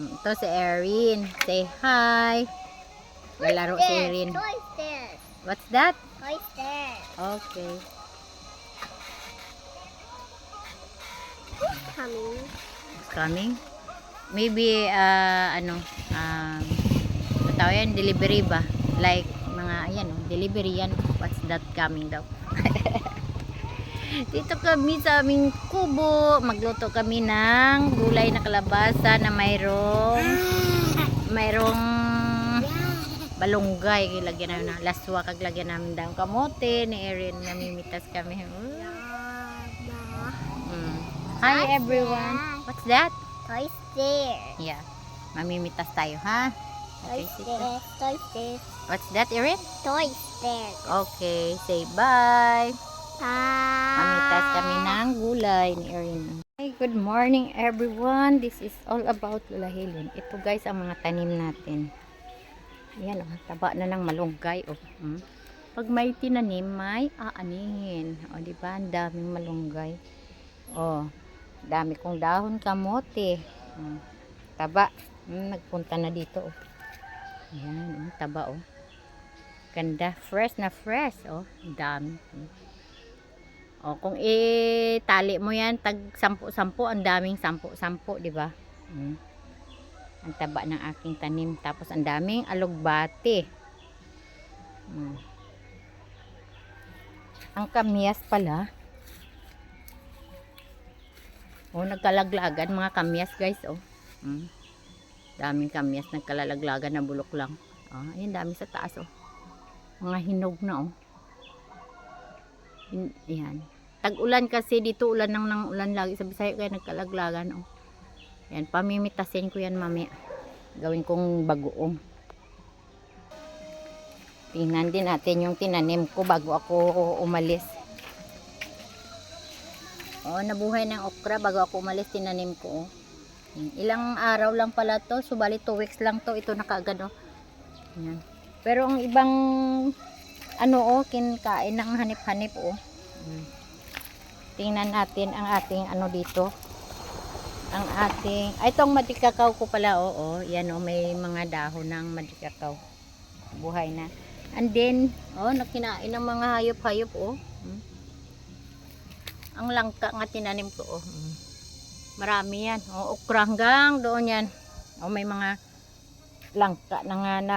Ito si Erin. Say hi. Lalaro si Erin. What's that? Okay. It's coming. Maybe tawag yan, delivery ba? Like mga ayan, delivery yan. What's that coming daw? Dito kami sa aming kubo, magluto kami ng gulay na kalabasa na mayroong balunggay. Lagyan namin ng laswa, kag lagyan namin daw kamote ni Erin, namimitas kami. Hi everyone. What's that? Toy Stairs. Yeah. Mamimitas tayo, ha? Toy Okay, Stairs. Toy Stairs. what's that, Erin? Toy Stairs. Okay, say bye. Mamitas kami Bye. ng gulay ni Erin. Hey, good morning everyone. This is all about Lola Helen. Ito guys ang mga tanim natin. Ayan, taba na ng malunggay. Pag may tinanim, may aanihin. O, diba? Ang daming malunggay. O, dami kong dahon kamote. Taba. Nagpunta na dito. Ayan, taba. Ganda. Fresh na fresh. Dami. Kung itali mo yan, tag 10-10, ang daming 10-10, diba? Ang taba ng aking tanim. Tapos ang daming alugbati. Ang kamyas pala. Nagkalaglagan mga kamyas guys. Daming kamyas nagkalalaglagan na bulok lang. Ayun, dami sa taas. Mga hinog na. Yan. Tag-ulan kasi dito, ulan ng ulan lagi sa Bisaya, kaya nagkalaglagan. Yan, pamimitasin ko yan mamaya. Gawin kong bagoong. Tingnan din natin yung tinanim ko bago ako umalis. Nabuhay ng okra bago ako umalis, tinanim ko. Ilang araw lang pala to, subali 2 weeks lang to, ito na kaagad. Yan. Pero ang ibang kinkain ng hanip-hanip. Tingnan natin ang ating dito. Ang ating, itong madikakaw ko pala, yan may mga dahon ng madikakaw. Buhay na. And then, nakinain ng mga hayop-hayop, Ang langka nga tinanim ko, Marami yan. Okra hanggang doon yan. May mga langka na nga na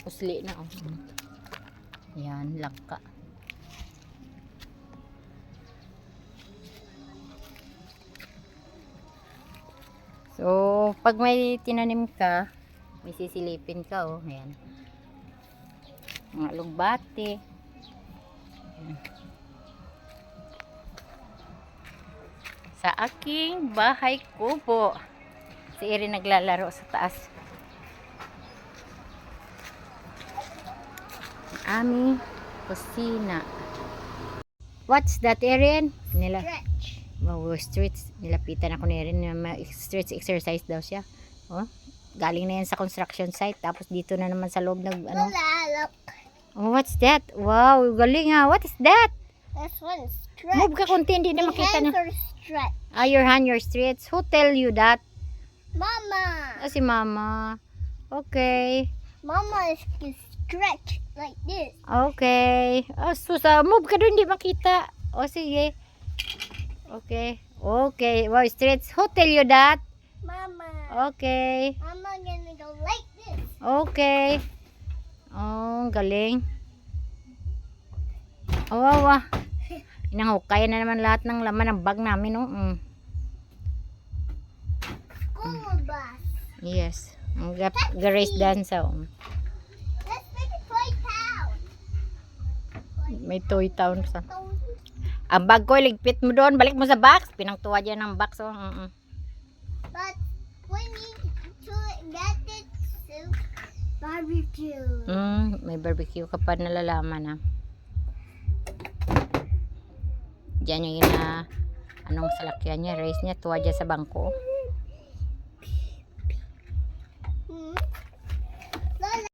usli na, Yan, langka. So, pag may tinanim ka, may sisilipin ka, ayan. Mga alugbati. Sa aking bahay kubo. Si Erin naglalaro sa taas. Aming kusina. What's that, Erin? Stretch. Streets. Nilapitan ako ni Erin. Streets exercise daw siya. Galing na yan sa construction site. Tapos dito na naman sa loob ng Look. What's that? Wow, galing ha. What is that? This one is stretch. Move ka konti, hindi na makita na. Stretch. Your hand, your streets. Who tell you that? Mama. Si Mama. Okay. Mama is stretch like this. Okay. Move ka doon, hindi makita. Sige. Okay. Okay. Wow, streets. Who tell you that? Mama. Okay. Mama gonna go like this. Okay. Galing. Wow. Inangukay na naman lahat ng laman ng bag namin, School bus. Yes. Garage dance, Let's make a toy town. May toy town sa. Ang bag ko, ligpit mo doon. Balik mo sa box. Pinangtuwa dyan ng box, But we need to get it to barbecue. May barbecue ka pa nalalaman, Diyan yung anong salakyan niya, race niya, tuwa dyan sa bangko.